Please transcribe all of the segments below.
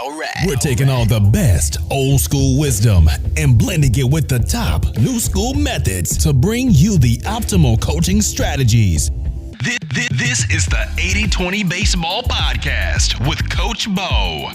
Overrate. We're taking all the best old school wisdom and blending it with the top new school methods to bring you the optimal coaching strategies. This is the 80-20 Baseball Podcast with Coach Bo.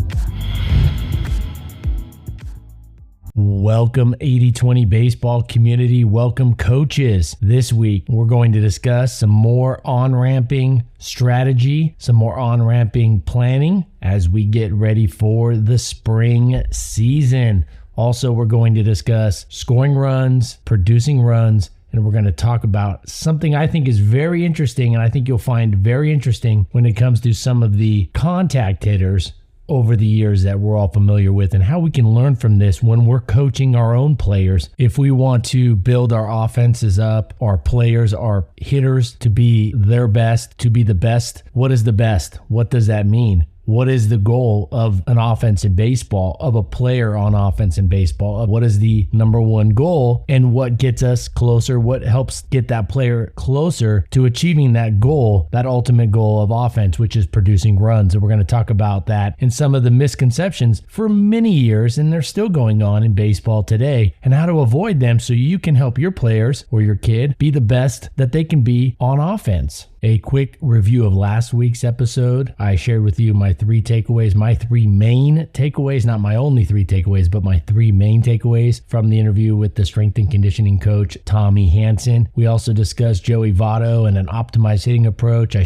Welcome 80-20 baseball community. Welcome coaches. This week, we're going to discuss some more on-ramping strategy, some more on-ramping planning as we get ready for the spring season. Also, we're going to discuss scoring runs, producing runs, and we're going to talk about something I think is very interesting, and I think you'll find very interesting when it comes to some of the contact hitters over the years that we're all familiar with, and how we can learn from this when we're coaching our own players. If we want to build our offenses up, our players, our hitters to be their best, to be the best, what is the best? What does that mean? What is the goal of an offense in baseball, of a player on offense in baseball? What is the number one goal, and what gets us closer? What helps get that player closer to achieving that goal, that ultimate goal of offense, which is producing runs? And we're going to talk about that and some of the misconceptions for many years, and they're still going on in baseball today, and how to avoid them so you can help your players or your kid be the best that they can be on offense. A quick review of last week's episode. I shared with you my three takeaways, my three main takeaways, not my only three takeaways, but my three main takeaways from the interview with the strength and conditioning coach, Tommy Hansen. We also discussed Joey Votto and an optimized hitting approach. I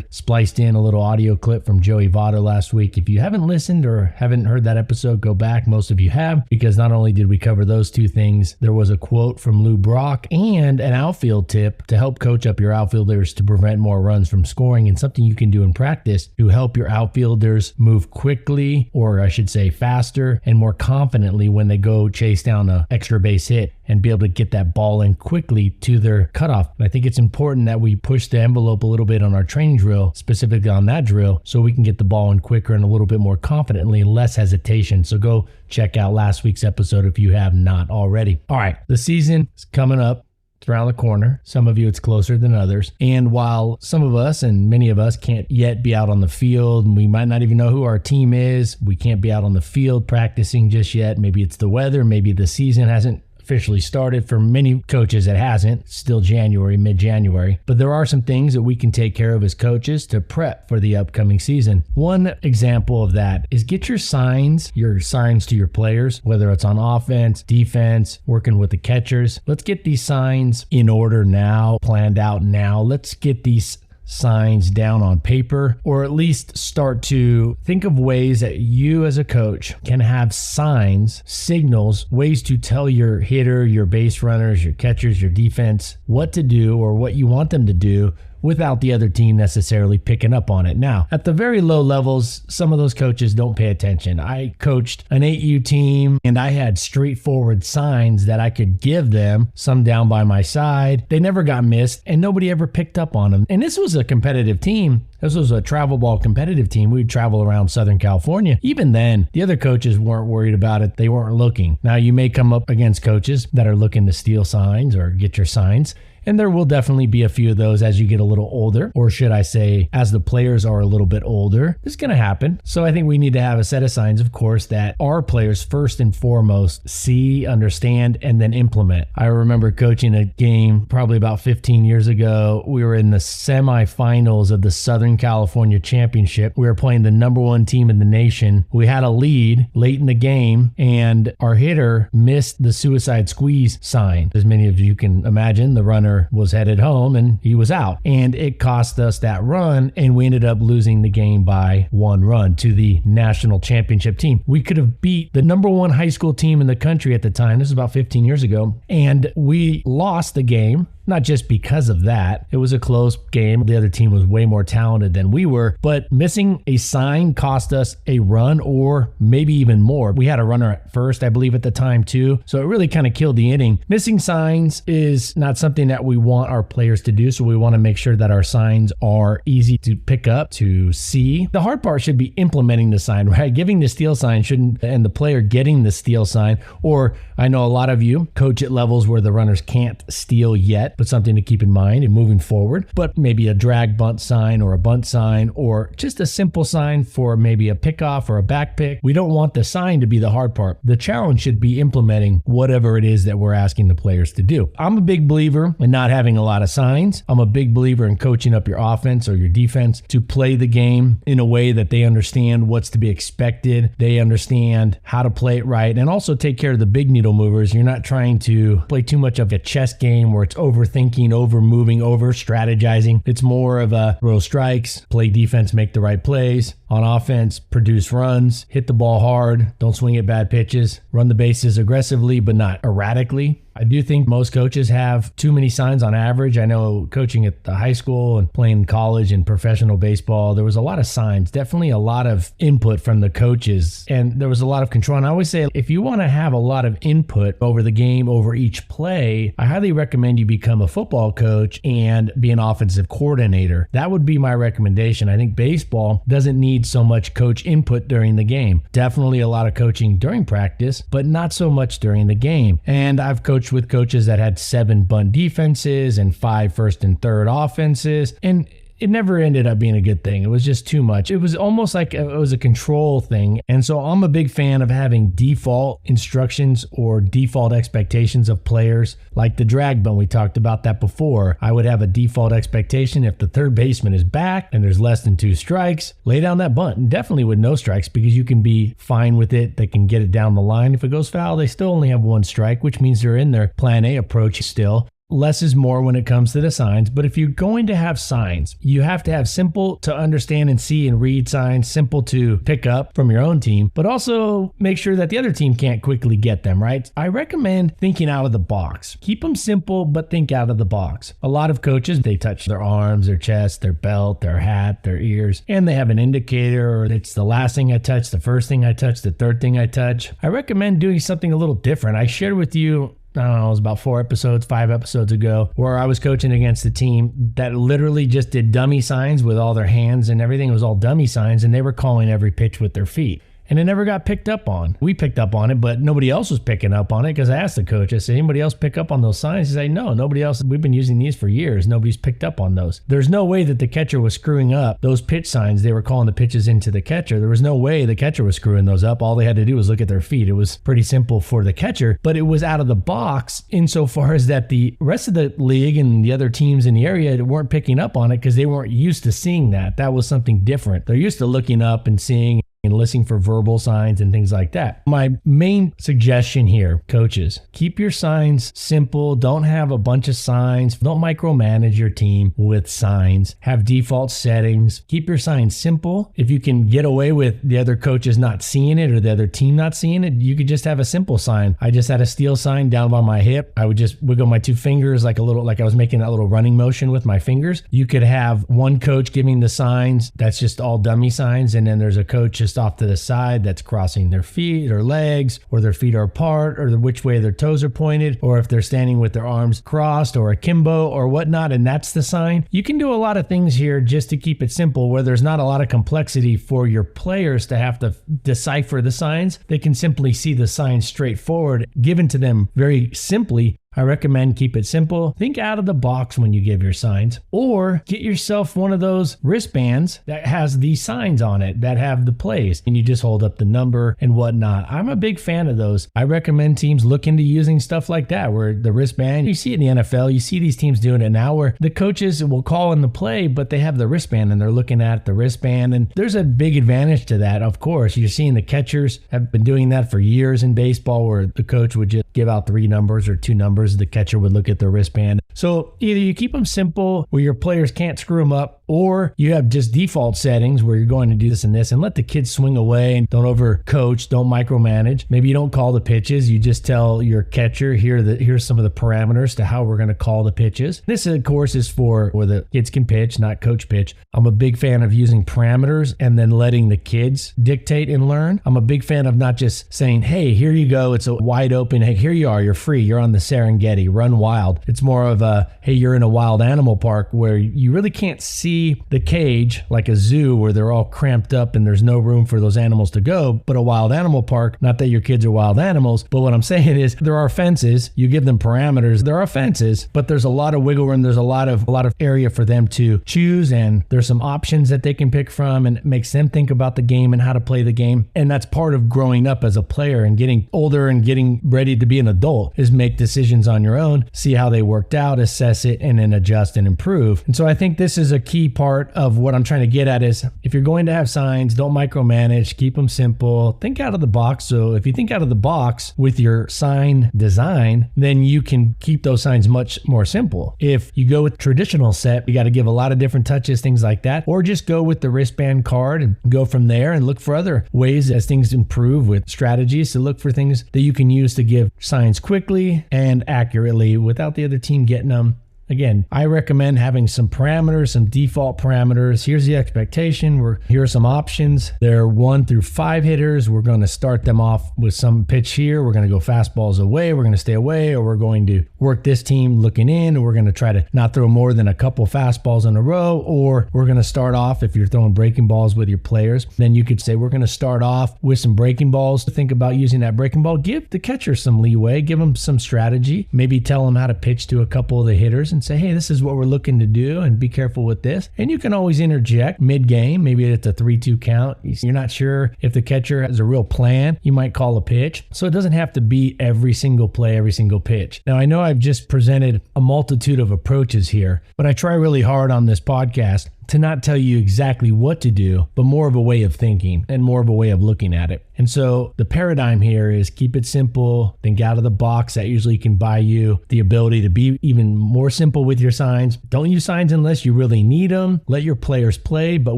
spliced in a little audio clip from Joey Votto last week. If you haven't listened or haven't heard that episode, go back. Most of you have, because not only did we cover those two things, there was a quote from Lou Brock and an outfield tip to help coach up your outfielders to prevent more runs from scoring, and something you can do in practice to help your outfielders move quickly, or I should say faster, and more confidently when they go chase down an extra base hit and be able to get that ball in quickly to their cutoff. And I think it's important that we push the envelope a little bit on our training drill, specifically on that drill, so we can get the ball in quicker and a little bit more confidently, less hesitation. So go check out last week's episode if you have not already. All right, the season is coming up. It's around the corner. Some of you, it's closer than others. And while some of us and many of us can't yet be out on the field, and we might not even know who our team is, we can't be out on the field practicing just yet. Maybe it's the weather. Maybe the season hasn't officially started. For many coaches, it hasn't. It's still January, mid-January. But there are some things that we can take care of as coaches to prep for the upcoming season. One example of that is get your signs to your players, whether it's on offense, defense, working with the catchers. Let's get these signs in order now, planned out now. Let's get these signs down on paper, or at least start to think of ways that you as a coach can have signs, signals, ways to tell your hitter, your base runners, your catchers, your defense what to do or what you want them to do without the other team necessarily picking up on it. Now, at the very low levels, some of those coaches don't pay attention. I coached an 8U team, and I had straightforward signs that I could give them, some down by my side. They never got missed, and nobody ever picked up on them. And this was a competitive team. This was a travel ball competitive team. We'd travel around Southern California. Even then, the other coaches weren't worried about it. They weren't looking. Now, you may come up against coaches that are looking to steal signs or get your signs. And there will definitely be a few of those as you get a little older, or should I say, as the players are a little bit older. It's going to happen. So I think we need to have a set of signs, of course, that our players first and foremost see, understand, and then implement. I remember coaching a game probably about 15 years ago. We were in the semifinals of the Southern California Championship. We were playing the number one team in the nation. We had a lead late in the game, and our hitter missed the suicide squeeze sign. As many of you can imagine, the runner was headed home and he was out, and it cost us that run, and we ended up losing the game by 1 run to the national championship team. We could have beat the number one high school team in the country at the time. This is about 15 years ago, and we lost the game. Not just because of that. It was a close game. The other team was way more talented than we were, but missing a sign cost us a run, or maybe even more. We had a runner at first, I believe, at the time too. So it really kind of killed the inning. Missing signs is not something that we want our players to do. So we want to make sure that our signs are easy to pick up, to see. The hard part should be implementing the sign, right? Giving the steal sign shouldn't, and the player getting the steal sign. Or I know a lot of you coach at levels where the runners can't steal yet, but something to keep in mind and moving forward. But maybe a drag bunt sign or a bunt sign or just a simple sign for maybe a pickoff or a back pick. We don't want the sign to be the hard part. The challenge should be implementing whatever it is that we're asking the players to do. I'm a big believer in not having a lot of signs. I'm a big believer in coaching up your offense or your defense to play the game in a way that they understand what's to be expected. They understand how to play it right and also take care of the big needle movers. You're not trying to play too much of a chess game where it's overthinking, over moving, over strategizing. It's more of a throw strikes, play defense, make the right plays. On offense, produce runs, hit the ball hard, don't swing at bad pitches, run the bases aggressively but not erratically. I do think most coaches have too many signs on average. I know coaching at the high school and playing college and professional baseball, there was a lot of signs, definitely a lot of input from the coaches, and there was a lot of control. And I always say, if you want to have a lot of input over the game, over each play, I highly recommend you become a football coach and be an offensive coordinator. That would be my recommendation. I think baseball doesn't need so much coach input during the game. Definitely a lot of coaching during practice, but not so much during the game. And I've coached with coaches that had 7 bunt defenses and 5 first and third offenses, and it never ended up being a good thing. It was just too much. It was almost like it was a control thing. And so I'm a big fan of having default instructions or default expectations of players, like the drag bunt. We talked about that before. I would have a default expectation if the third baseman is back and there's less than 2 strikes, lay down that bunt, and definitely with no strikes, because you can be fine with it. They can get it down the line. If it goes foul, they still only have 1 strike, which means they're in their plan A approach still. Less is more when it comes to the signs, but if you're going to have signs, you have to have simple to understand and see and read signs, simple to pick up from your own team, but also make sure that the other team can't quickly get them, right? I recommend thinking out of the box. Keep them simple, but think out of the box. A lot of coaches, they touch their arms, their chest, their belt, their hat, their ears, and they have an indicator, or it's the last thing I touch, the first thing I touch, the third thing I touch. I recommend doing something a little different. I shared with you, I don't know, it was about 5 episodes ago, where I was coaching against a team that literally just did dummy signs with all their hands and everything. It was all dummy signs, and they were calling every pitch with their feet. And it never got picked up on. We picked up on it, but nobody else was picking up on it, because I asked the coach, I said, anybody else pick up on those signs? He said, no, nobody else. We've been using these for years. Nobody's picked up on those. There's no way that the catcher was screwing up those pitch signs. They were calling the pitches into the catcher. There was no way the catcher was screwing those up. All they had to do was look at their feet. It was pretty simple for the catcher, but it was out of the box insofar as that the rest of the league and the other teams in the area weren't picking up on it because they weren't used to seeing that. That was something different. They're used to looking up and seeing and listening for verbal signs and things like that. My main suggestion here, coaches, keep your signs simple. Don't have a bunch of signs. Don't micromanage your team with signs. Have default settings. Keep your signs simple. If you can get away with the other coaches not seeing it or the other team not seeing it, you could just have a simple sign. I just had a steel sign down by my hip. I would just wiggle my 2 fingers like I was making that little running motion with my fingers. You could have one coach giving the signs. That's just all dummy signs. And then there's a coach just off to the side that's crossing their feet or legs, or their feet are apart, or which way their toes are pointed, or if they're standing with their arms crossed or akimbo or whatnot, and that's the sign. You can do a lot of things here just to keep it simple, where there's not a lot of complexity for your players to have to decipher the signs. They can simply see the signs straightforward, given to them very simply. I recommend keep it simple. Think out of the box when you give your signs, or get yourself one of those wristbands that has these signs on it that have the plays, and you just hold up the number and whatnot. I'm a big fan of those. I recommend teams look into using stuff like that, where the wristband, you see it in the NFL, you see these teams doing it now, where the coaches will call in the play, but they have the wristband and they're looking at the wristband, and there's a big advantage to that. Of course, you're seeing the catchers have been doing that for years in baseball, where the coach would just give out 3 numbers or 2 numbers. The catcher would look at the wristband. So either you keep them simple where your players can't screw them up, or you have just default settings where you're going to do this and let the kids swing away and don't overcoach, don't micromanage. Maybe you don't call the pitches. You just tell your catcher, here's some of the parameters to how we're going to call the pitches. This, of course, is for where the kids can pitch, not coach pitch. I'm a big fan of using parameters and then letting the kids dictate and learn. I'm a big fan of not just saying, hey, here you go. It's a wide open. Hey, here you are. You're free. You're on the Serengeti. Run wild. It's more of a, hey, you're in a wild animal park where you really can't see be the cage like a zoo where they're all cramped up and there's no room for those animals to go, but a wild animal park, not that your kids are wild animals, but what I'm saying is there are fences, you give them parameters, there are fences, but there's a lot of wiggle room, there's a lot of area for them to choose, and there's some options that they can pick from, and it makes them think about the game and how to play the game. And that's part of growing up as a player and getting older and getting ready to be an adult, is make decisions on your own, see how they worked out, assess it, and then adjust and improve. And so I think this is a key part of what I'm trying to get at is if you're going to have signs, don't micromanage, keep them simple, think out of the box. So if you think out of the box with your sign design, then you can keep those signs much more simple. If you go with traditional set, you got to give a lot of different touches, things like that, or just go with the wristband card and go from there and look for other ways as things improve with strategies to look for things that you can use to give signs quickly and accurately without the other team getting them. Again, I recommend having some parameters, some default parameters. Here's the expectation. Here are some options. They're 1 through 5 hitters. We're going to start them off with some pitch here. We're going to go fastballs away. We're going to stay away, or we're going to work this team looking in, or we're going to try to not throw more than a couple fastballs in a row, or we're going to start off, if you're throwing breaking balls with your players, then you could say we're going to start off with some breaking balls. To think about using that breaking ball, give the catcher some leeway, give them some strategy, maybe tell them how to pitch to a couple of the hitters and say, hey, this is what we're looking to do and be careful with this. And you can always interject mid-game. Maybe it's a 3-2 count. You're not sure if the catcher has a real plan. You might call a pitch. So it doesn't have to be every single play, every single pitch. Now, I know I've just presented a multitude of approaches here, but I try really hard on this podcast to not tell you exactly what to do, but more of a way of thinking and more of a way of looking at it. And so the paradigm here is keep it simple, think out of the box. That usually can buy you the ability to be even more simple with your signs. Don't use signs unless you really need them. Let your players play, but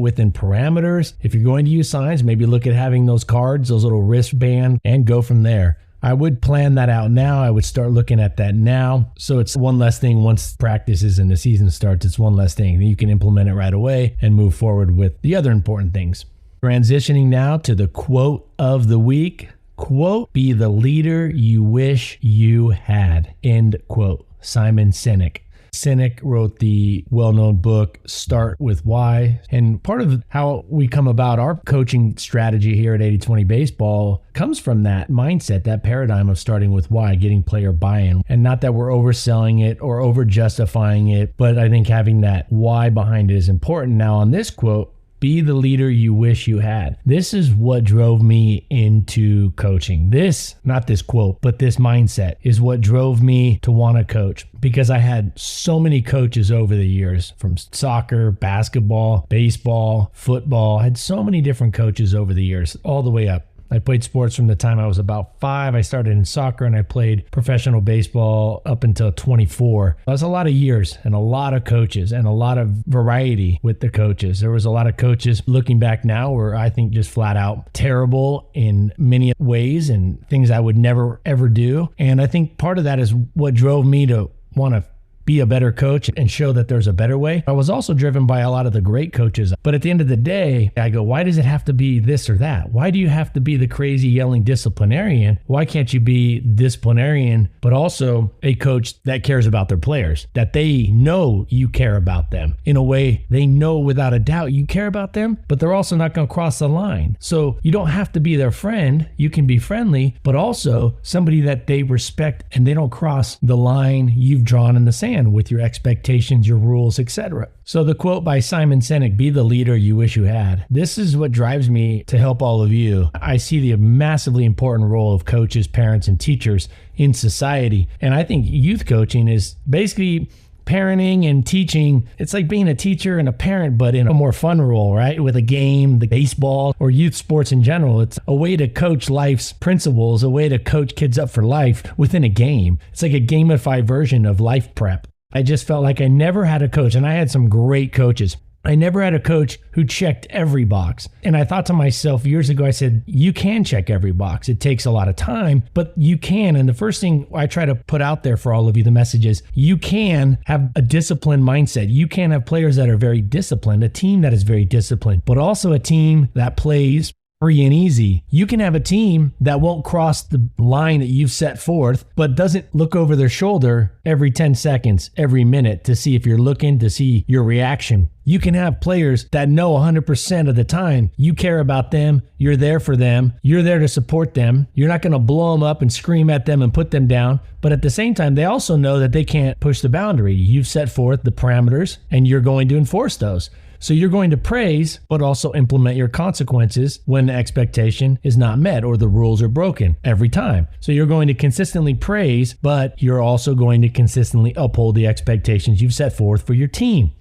within parameters. If you're going to use signs, maybe look at having those cards, those little wristband, and go from there. I would plan that out now. I would start looking at that now. So it's one less thing once practices and the season starts. It's one less thing. You can implement it right away and move forward with the other important things. Transitioning now to the quote of the week. Quote, be the leader you wish you had. End quote. Simon Sinek. Sinek wrote the well-known book, Start With Why. And part of how we come about our coaching strategy here at 80/20 Baseball comes from that mindset, that paradigm of starting with why, getting player buy-in. And not that we're overselling it or over-justifying it, but I think having that why behind it is important. Now on this quote, be the leader you wish you had. This is what drove me into coaching. This, not this quote, but this mindset is what drove me to want to coach, because I had so many coaches over the years, from soccer, basketball, baseball, football. I had so many different coaches over the years, all the way up. I played sports from the time I was about 5. I started in soccer and I played professional baseball up until 24. That was a lot of years and a lot of coaches and a lot of variety with the coaches. There was a lot of coaches looking back now were, I think, just flat out terrible in many ways and things I would never ever do. And I think part of that is what drove me to want to be a better coach and show that there's a better way. I was also driven by a lot of the great coaches. But at the end of the day, I go, why does it have to be this or that? Why do you have to be the crazy yelling disciplinarian? Why can't you be disciplinarian, but also a coach that cares about their players, that they know you care about them in a way they know without a doubt you care about them, but they're also not going to cross the line. So you don't have to be their friend. You can be friendly, but also somebody that they respect and they don't cross the line you've drawn in the sand with your expectations, your rules, etc. So the quote by Simon Sinek, be the leader you wish you had. This is what drives me to help all of you. I see the massively important role of coaches, parents, and teachers in society. And I think youth coaching is basically parenting and teaching. It's like being a teacher and a parent, but in a more fun role, right? With a game, the baseball, or youth sports in general. It's a way to coach life's principles, a way to coach kids up for life within a game. It's like a gamified version of life prep. I just felt like I never had a coach, and I had some great coaches. I never had a coach who checked every box. And I thought to myself years ago, I said, you can check every box. It takes a lot of time, but you can. And the first thing I try to put out there for all of you, the message is you can have a disciplined mindset. You can have players that are very disciplined, a team that is very disciplined, but also a team that plays free and easy. You can have a team that won't cross the line that you've set forth, but doesn't look over their shoulder every 10 seconds, every minute to see if you're looking, to see your reaction. You can have players that know 100% of the time you care about them, you're there for them, you're there to support them. You're not going to blow them up and scream at them and put them down. But at the same time, they also know that they can't push the boundary. You've set forth the parameters and you're going to enforce those. So you're going to praise, but also implement your consequences when the expectation is not met or the rules are broken every time. So you're going to consistently praise, but you're also going to consistently uphold the expectations you've set forth for your team.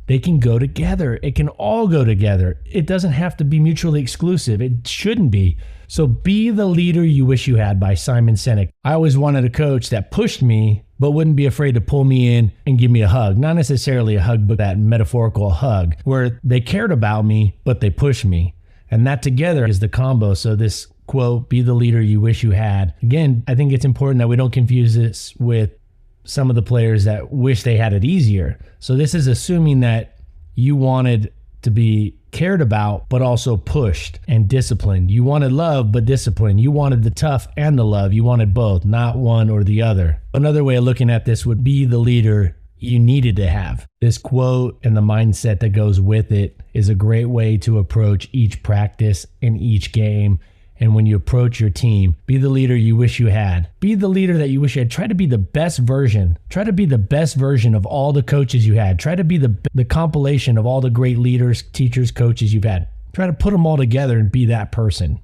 They can go together. It can all go together. It doesn't have to be mutually exclusive. It shouldn't be. So Be the Leader You Wish You Had by Simon Sinek. I always wanted a coach that pushed me, but wouldn't be afraid to pull me in and give me a hug. Not necessarily a hug, but that metaphorical hug where they cared about me, but they pushed me. And that together is the combo. So this quote, be the leader you wish you had. Again, I think it's important that we don't confuse this with some of the players that wish they had it easier. So this is assuming that you wanted to be cared about, but also pushed and disciplined. You wanted love, but discipline. You wanted the tough and the love. You wanted both, not one or the other. Another way of looking at this would be the leader you needed to have. This quote and the mindset that goes with it is a great way to approach each practice and each game. And when you approach your team, be the leader you wish you had. Be the leader that you wish you had. Try to be the best version. Try to be the best version of all the coaches you had. Try to be the compilation of all the great leaders, teachers, coaches you've had. Try to put them all together and be that person.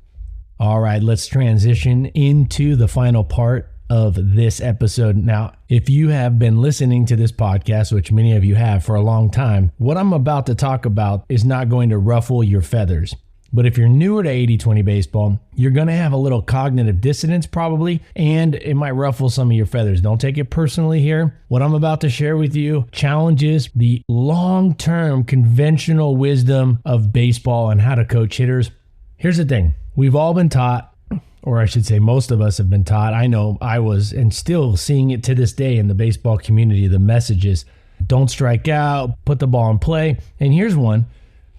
All right, let's transition into the final part of this episode. Now, if you have been listening to this podcast, which many of you have for a long time, what I'm about to talk about is not going to ruffle your feathers. But if you're newer to 80-20 baseball, you're going to have a little cognitive dissonance probably, and it might ruffle some of your feathers. Don't take it personally here. What I'm about to share with you challenges the long-term conventional wisdom of baseball and how to coach hitters. Here's the thing. We've all been taught, or I should say most of us have been taught. I know I was, and still seeing it to this day in the baseball community, the messages, don't strike out, put the ball in play. And here's one.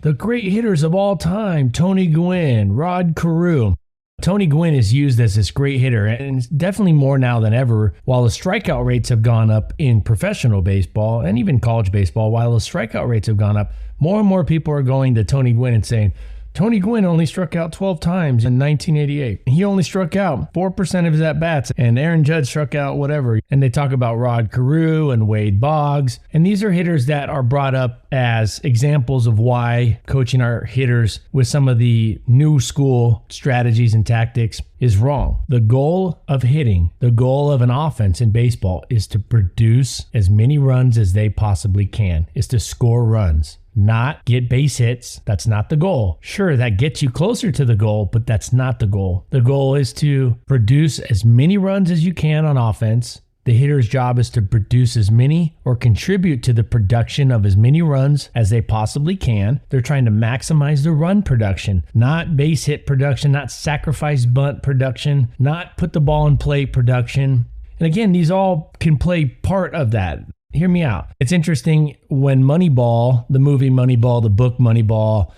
The great hitters of all time, Tony Gwynn, Rod Carew. Tony Gwynn is used as this great hitter, and it's definitely more now than ever. While the strikeout rates have gone up in professional baseball and even college baseball, while the strikeout rates have gone up, more and more people are going to Tony Gwynn and saying, Tony Gwynn only struck out 12 times in 1988. He only struck out 4% of his at-bats, and Aaron Judge struck out whatever. And they talk about Rod Carew and Wade Boggs. And these are hitters that are brought up as examples of why coaching our hitters with some of the new school strategies and tactics is wrong. The goal of hitting, the goal of an offense in baseball is to produce as many runs as they possibly can, is to score runs. Not get base hits. That's not the goal. Sure, that gets you closer to the goal, but that's not the goal. The goal is to produce as many runs as you can on offense. The hitter's job is to produce as many or contribute to the production of as many runs as they possibly can. They're trying to maximize the run production, not base hit production, not sacrifice bunt production, not put the ball in play production. And again, these all can play part of that. Hear me out. It's interesting when Moneyball, the movie Moneyball, the book Moneyball,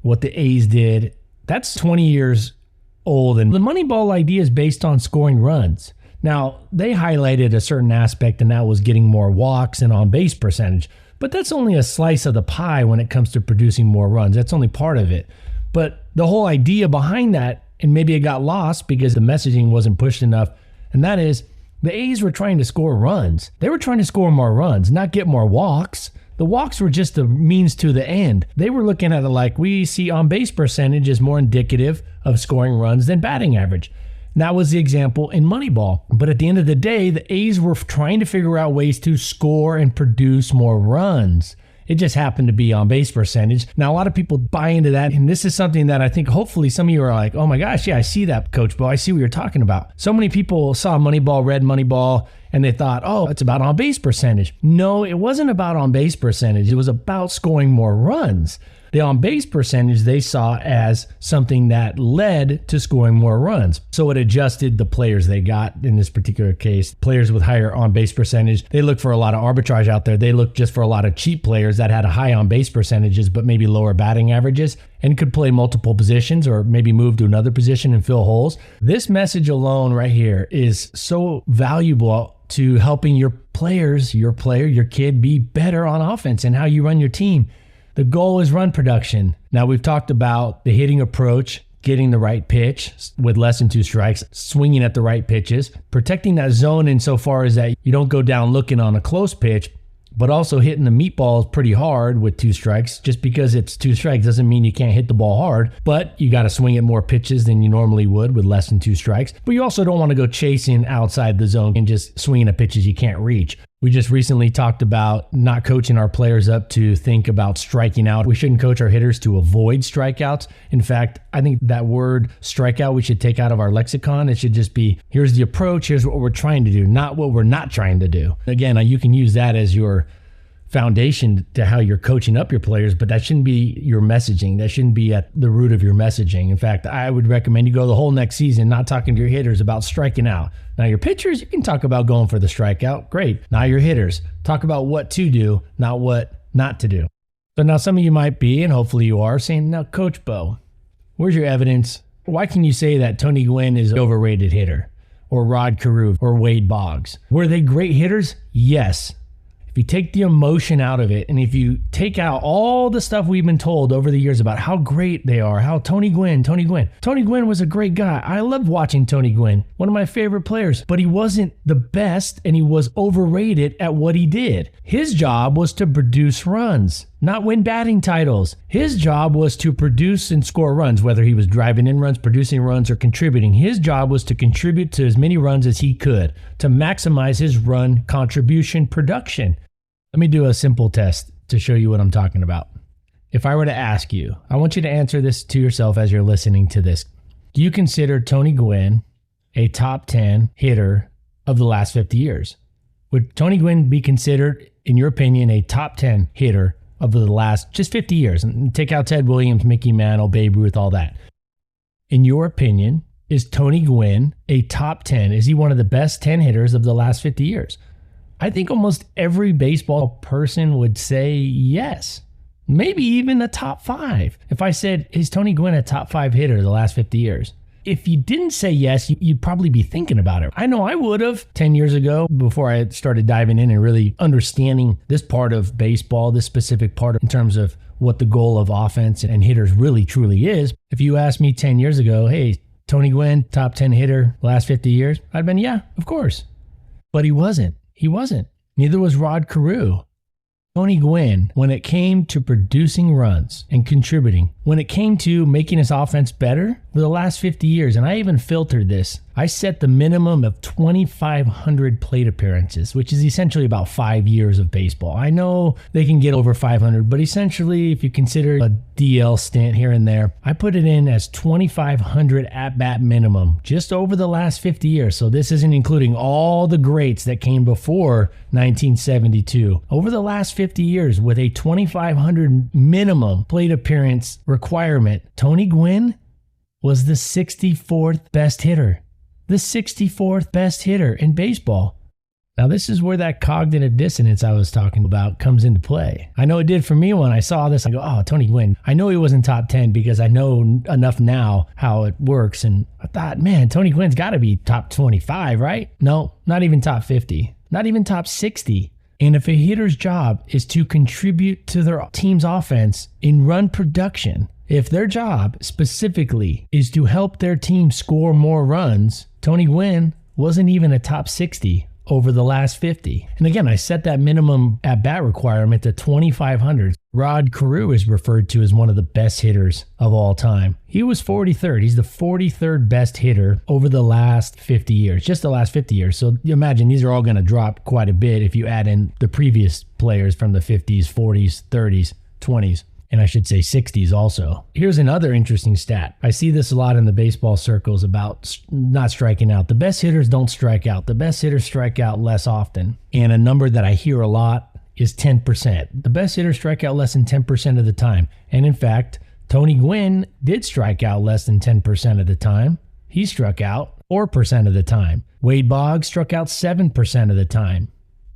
what the A's did, that's 20 years old. And the Moneyball idea is based on scoring runs. Now, they highlighted a certain aspect, and that was getting more walks and on-base percentage. But that's only a slice of the pie when it comes to producing more runs. That's only part of it. But the whole idea behind that, and maybe it got lost because the messaging wasn't pushed enough, and that is, the A's were trying to score runs. They were trying to score more runs, not get more walks. The walks were just the means to the end. They were looking at it like we see on-base percentage is more indicative of scoring runs than batting average. And that was the example in Moneyball. But at the end of the day, the A's were trying to figure out ways to score and produce more runs. It just happened to be on base percentage. Now, a lot of people buy into that, and this is something that I think hopefully some of you are like, oh my gosh, yeah, I see that, Coach Bo. I see what you're talking about. So many people saw Moneyball, read Moneyball, and they thought, oh, it's about on base percentage. No, it wasn't about on base percentage. It was about scoring more runs. The on-base percentage they saw as something that led to scoring more runs. So it adjusted the players they got in this particular case. Players with higher on-base percentage, they look for a lot of arbitrage out there. They look just for a lot of cheap players that had a high on-base percentages but maybe lower batting averages and could play multiple positions or maybe move to another position and fill holes. This message alone right here is so valuable to helping your players, your kid be better on offense and how you run your team. The goal is run production. Now, we've talked about the hitting approach, getting the right pitch with less than 2 strikes, swinging at the right pitches, protecting that zone insofar as that you don't go down looking on a close pitch, but also hitting the meatballs pretty hard with 2 strikes. Just because it's 2 strikes doesn't mean you can't hit the ball hard, but you got to swing at more pitches than you normally would with less than 2 strikes. But you also don't want to go chasing outside the zone and just swinging at pitches you can't reach. We just recently talked about not coaching our players up to think about striking out. We shouldn't coach our hitters to avoid strikeouts. In fact, I think that word strikeout we should take out of our lexicon. It should just be, here's the approach, here's what we're trying to do, not what we're not trying to do. Again, you can use that as your foundation to how you're coaching up your players, but that shouldn't be your messaging. That shouldn't be at the root of your messaging. In fact, I would recommend you go the whole next season not talking to your hitters about striking out. Now, your pitchers, you can talk about going for the strikeout. Great. Now your hitters, talk about what to do, not what not to do. So now some of you might be, and hopefully you are, saying, now, Coach Bo, where's your evidence? Why can you say that Tony Gwynn is an overrated hitter? Or Rod Carew or Wade Boggs? Were they great hitters? Yes. If you take the emotion out of it, and if you take out all the stuff we've been told over the years about how great they are, how Tony Gwynn was a great guy. I loved watching Tony Gwynn, one of my favorite players, but he wasn't the best and he was overrated at what he did. His job was to produce runs, not win batting titles. His job was to produce and score runs, whether he was driving in runs, producing runs, or contributing. His job was to contribute to as many runs as he could to maximize his run contribution production. Let me do a simple test to show you what I'm talking about. If I were to ask you, I want you to answer this to yourself as you're listening to this. Do you consider Tony Gwynn a top 10 hitter of the last 50 years? Would Tony Gwynn be considered, in your opinion, a top 10 hitter of the last just 50 years? And take out Ted Williams, Mickey Mantle, Babe Ruth, all that. In your opinion, is Tony Gwynn a top 10? Is he one of the best 10 hitters of the last 50 years? I think almost every baseball person would say yes. Maybe even a top 5. If I said, is Tony Gwynn a top 5 hitter the last 50 years? If you didn't say yes, you'd probably be thinking about it. I know I would have 10 years ago before I started diving in and really understanding this part of baseball, this specific part in terms of what the goal of offense and hitters really truly is. If you asked me 10 years ago, hey, Tony Gwynn, top 10 hitter last 50 years, I'd have been, yeah, of course. But he wasn't. He wasn't. Neither was Rod Carew. Tony Gwynn, when it came to producing runs and contributing, when it came to making his offense better for the last 50 years, and I even filtered this, I set the minimum of 2,500 plate appearances, which is essentially about 5 years of baseball. I know they can get over 500, but essentially, if you consider a DL stint here and there, I put it in as 2,500 at-bat minimum just over the last 50 years. So this isn't including all the greats that came before 1972. Over the last 50 years, with a 2,500 minimum plate appearance requirement, Tony Gwynn was the 64th best hitter. The 64th best hitter in baseball. Now, this is where that cognitive dissonance I was talking about comes into play. I know it did for me when I saw this. I go, oh, Tony Gwynn. I know he wasn't top 10 because I know enough now how it works. And I thought, man, Tony Gwynn's got to be top 25, right? No, not even top 50. Not even top 60. And if a hitter's job is to contribute to their team's offense in run production, if their job specifically is to help their team score more runs, Tony Gwynn wasn't even a top 60 over the last 50. And again, I set that minimum at-bat requirement to 2,500. Rod Carew is referred to as one of the best hitters of all time. He was 43rd. He's the 43rd best hitter over the last 50 years, just the last 50 years. So you imagine these are all going to drop quite a bit if you add in the previous players from the 50s, 40s, 30s, 20s. And I should say 60s also. Here's another interesting stat. I see this a lot in the baseball circles about not striking out. The best hitters don't strike out. The best hitters strike out less often. And a number that I hear a lot is 10%. The best hitters strike out less than 10% of the time. And in fact, Tony Gwynn did strike out less than 10% of the time. He struck out 4% of the time. Wade Boggs struck out 7% of the time.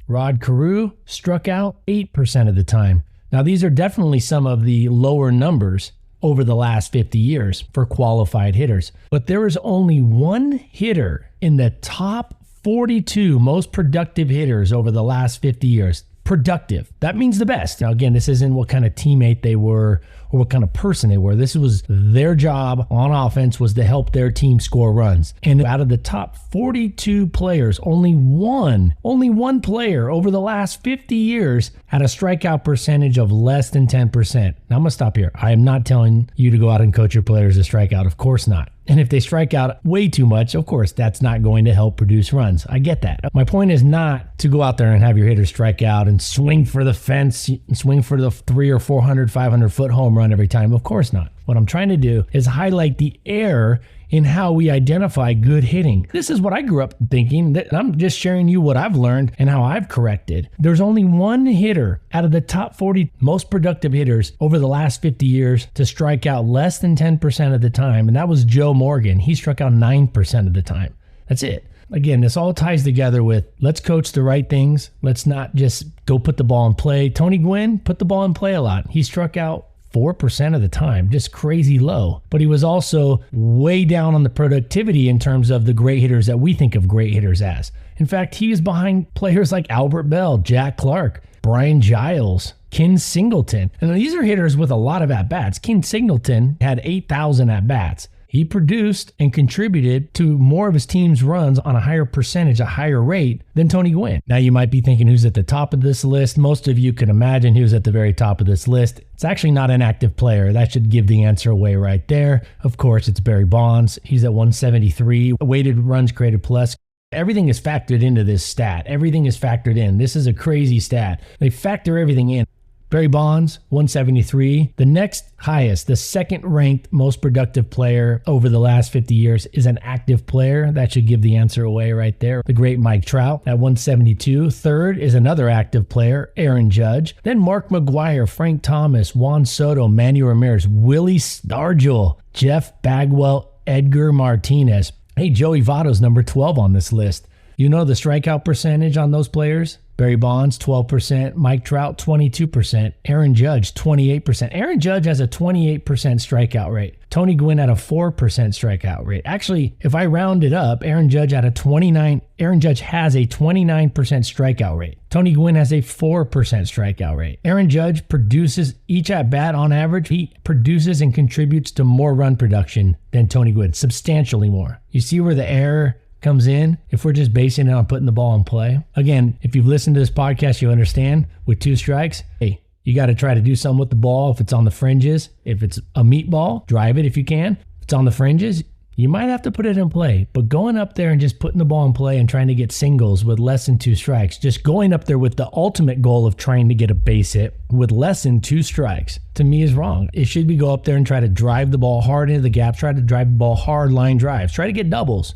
Rod Carew struck out 8% of the time. Now, these are definitely some of the lower numbers over the last 50 years for qualified hitters. But there is only one hitter in the top 42 most productive hitters over the last 50 years. Productive. That means the best. Now, again, this isn't what kind of teammate they were or what kind of person they were. This was their job on offense, was to help their team score runs. And out of the top 42 players, only one player over the last 50 years had a strikeout percentage of less than 10%. Now, I'm going to stop here. I am not telling you to go out and coach your players to strike out. Of course not. And if they strike out way too much, of course, that's not going to help produce runs. I get that. My point is not to go out there and have your hitters strike out and swing for the fence, swing for the 300 or 400, 500 foot home run every time. Of course not. What I'm trying to do is highlight the error in how we identify good hitting. This is what I grew up thinking. That I'm just sharing you what I've learned and how I've corrected. There's only one hitter out of the top 40 most productive hitters over the last 50 years to strike out less than 10% of the time, and that was Joe Morgan. He struck out 9% of the time. That's it. Again, this all ties together with let's coach the right things. Let's not just go put the ball in play. Tony Gwynn put the ball in play a lot. He struck out 4% of the time, just crazy low. But he was also way down on the productivity in terms of the great hitters that we think of great hitters as. In fact, he is behind players like Albert Bell, Jack Clark, Brian Giles, Ken Singleton. And these are hitters with a lot of at-bats. Ken Singleton had 8,000 at-bats. He produced and contributed to more of his team's runs on a higher percentage, a higher rate than Tony Gwynn. Now you might be thinking who's at the top of this list. Most of you can imagine who's at the very top of this list. It's actually not an active player. That should give the answer away right there. Of course, it's Barry Bonds. He's at 173. Weighted runs created plus. Everything is factored into this stat. Everything is factored in. This is a crazy stat. They factor everything in. Barry Bonds, 173. The next highest, the second ranked most productive player over the last 50 years is an active player. That should give the answer away right there. The great Mike Trout at 172. Third is another active player, Aaron Judge. Then Mark McGwire, Frank Thomas, Juan Soto, Manny Ramirez, Willie Stargell, Jeff Bagwell, Edgar Martinez. Hey, Joey Votto's number 12 on this list. You know the strikeout percentage on those players? Barry Bonds, 12%. Mike Trout, 22%. Aaron Judge, 28%. Aaron Judge has a 28% strikeout rate. Tony Gwynn had a 4% strikeout rate. Actually, if I round it up, Aaron Judge has a 29% strikeout rate. Tony Gwynn has a 4% strikeout rate. Aaron Judge produces each at bat on average. He produces and contributes to more run production than Tony Gwynn, substantially more. You see where the error comes in if we're just basing it on putting the ball in play. Again, if you've listened to this podcast, you understand with 2 strikes, hey, you got to try to do something with the ball. If it's on the fringes, if it's a meatball, drive it if you can. If it's on the fringes, you might have to put it in play. But going up there and just putting the ball in play and trying to get singles with less than 2 strikes, just going up there with the ultimate goal of trying to get a base hit with less than 2 strikes, to me is wrong. It should be go up there and try to drive the ball hard into the gap, try to drive the ball hard line drives, try to get doubles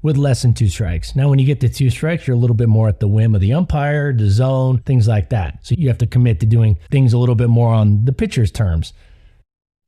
with less than 2 strikes. Now, when you get to 2 strikes, you're a little bit more at the whim of the umpire, the zone, things like that. So you have to commit to doing things a little bit more on the pitcher's terms.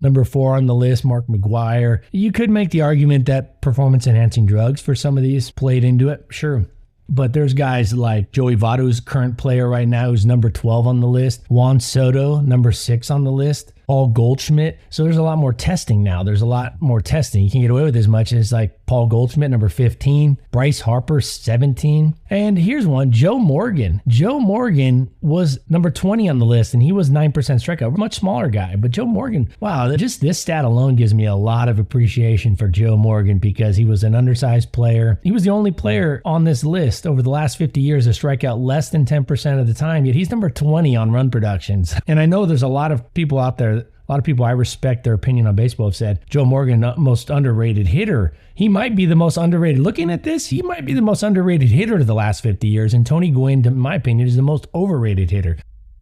Number 4 on the list, Mark McGwire. You could make the argument that performance-enhancing drugs for some of these played into it, sure. But there's guys like Joey Votto, who's current player right now, who's number 12 on the list. Juan Soto, number 6 on the list. Paul Goldschmidt. So there's a lot more testing now. There's a lot more testing. You can't get away with as much as like Paul Goldschmidt, number 15. Bryce Harper, 17. And here's one, Joe Morgan. Joe Morgan was number 20 on the list, and he was 9% strikeout. Much smaller guy. But Joe Morgan, wow, just this stat alone gives me a lot of appreciation for Joe Morgan because he was an undersized player. He was the only player on this list over the last 50 years to strike out less than 10% of the time, yet he's number 20 on run productions. And I know there's a lot of people out there, a lot of people I respect their opinion on baseball have said, Joe Morgan, most underrated hitter. He might be the most underrated. Looking at this, he might be the most underrated hitter of the last 50 years. And Tony Gwynn, in my opinion, is the most overrated hitter.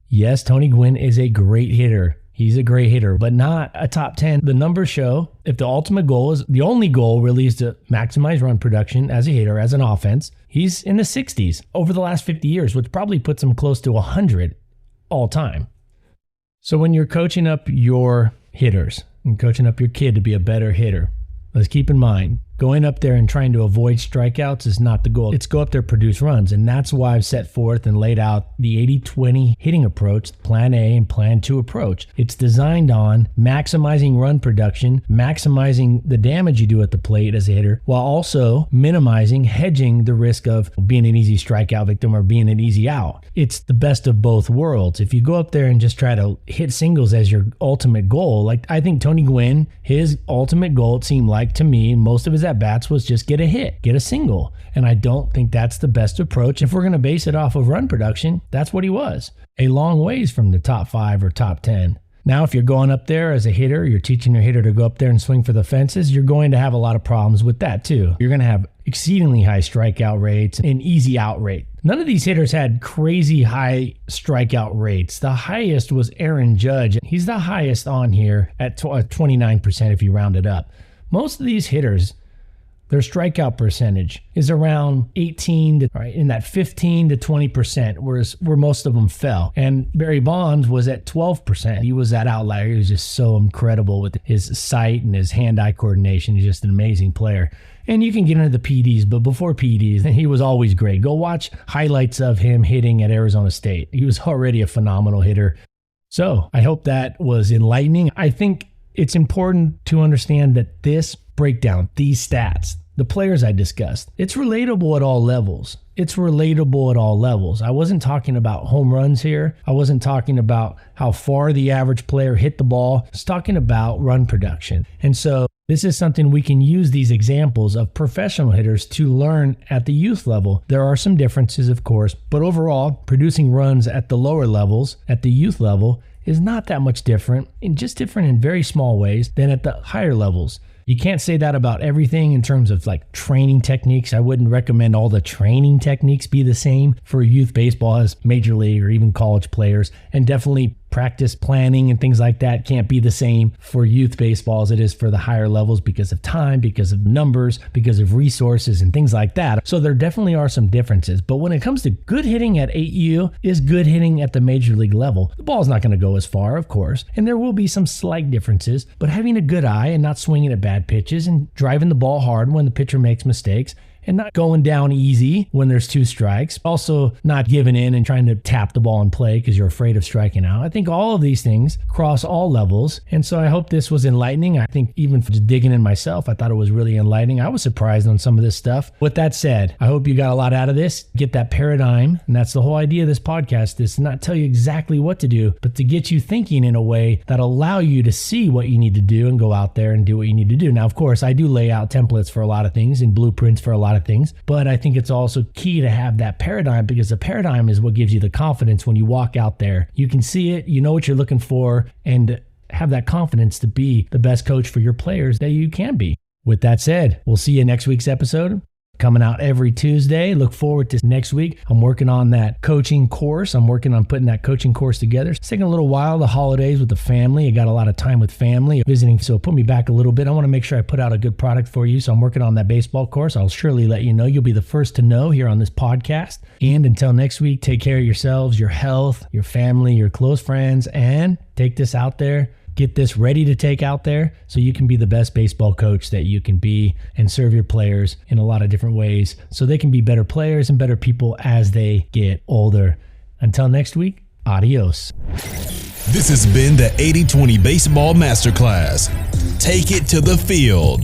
Yes, Tony Gwynn is a great hitter. He's a great hitter, but not a top 10. The numbers show if the ultimate goal is, the only goal really is to maximize run production as a hitter, as an offense, he's in the 60s over the last 50 years, which probably puts him close to 100 all time. So when you're coaching up your hitters and coaching up your kid to be a better hitter, let's keep in mind, going up there and trying to avoid strikeouts is not the goal. It's go up there, produce runs. And that's why I've set forth and laid out the 80-20 hitting approach, plan A and plan 2 approach. It's designed on maximizing run production, maximizing the damage you do at the plate as a hitter, while also minimizing, hedging the risk of being an easy strikeout victim or being an easy out. It's the best of both worlds. If you go up there and just try to hit singles as your ultimate goal, like I think Tony Gwynn, his ultimate goal, it seemed like to me, most of his at-bats was just get a hit, get a single. And I don't think that's the best approach. If we're going to base it off of run production, that's what he was. A long ways from the top 5 or top 10. Now, if you're going up there as a hitter, you're teaching your hitter to go up there and swing for the fences, you're going to have a lot of problems with that too. You're going to have exceedingly high strikeout rates and easy out rate. None of these hitters had crazy high strikeout rates. The highest was Aaron Judge. He's the highest on here at 29% if you round it up. Most of these hitters, their strikeout percentage is around 18 to in that 15 to 20%, where most of them fell. And Barry Bonds was at 12%. He was that outlier. He was just so incredible with his sight and his hand-eye coordination. He's just an amazing player. And you can get into the PDs, but before PDs, he was always great. Go watch highlights of him hitting at Arizona State. He was already a phenomenal hitter. So I hope that was enlightening. I think it's important to understand that this breakdown, these stats, the players I discussed, it's relatable at all levels. It's relatable at all levels. I wasn't talking about home runs here. I wasn't talking about how far the average player hit the ball. I was talking about run production. And so this is something we can use these examples of professional hitters to learn at the youth level. There are some differences, of course, but overall, producing runs at the lower levels, at the youth level, is not that much different, and just different in very small ways than at the higher levels. You can't say that about everything in terms of like training techniques. I wouldn't recommend all the training techniques be the same for youth baseball as major league or even college players. And definitely practice planning and things like that can't be the same for youth baseball as it is for the higher levels because of time, because of numbers, because of resources and things like that. So there definitely are some differences. But when it comes to good hitting at 8U is good hitting at the major league level. The ball's not going to go as far, of course, and there will be some slight differences, but having a good eye and not swinging at bad pitches and driving the ball hard when the pitcher makes mistakes, and not going down easy when there's 2 strikes. Also not giving in and trying to tap the ball and play because you're afraid of striking out. I think all of these things cross all levels. And so I hope this was enlightening. I think even for just digging in myself, I thought it was really enlightening. I was surprised on some of this stuff. With that said, I hope you got a lot out of this. Get that paradigm. And that's the whole idea of this podcast, is to not tell you exactly what to do, but to get you thinking in a way that allow you to see what you need to do and go out there and do what you need to do. Now, of course, I do lay out templates for a lot of things and blueprints for a lot of things, but I think it's also key to have that paradigm, because the paradigm is what gives you the confidence when you walk out there. You can see it, you know what you're looking for, and have that confidence to be the best coach for your players that you can be. With that said, we'll see you next week's episode. Coming out every Tuesday. Look forward to next week. I'm working on that coaching course. I'm working on putting that coaching course together. It's taking a little while, the holidays with the family. I got a lot of time with family visiting, so put me back a little bit. I want to make sure I put out a good product for you, so I'm working on that baseball course. I'll surely let you know. You'll be the first to know here on this podcast. And until next week, take care of yourselves, your health, your family, your close friends, and take this out there. Get this ready to take out there so you can be the best baseball coach that you can be and serve your players in a lot of different ways so they can be better players and better people as they get older. Until next week, adios. This has been the 80-20 Baseball Masterclass. Take it to the field.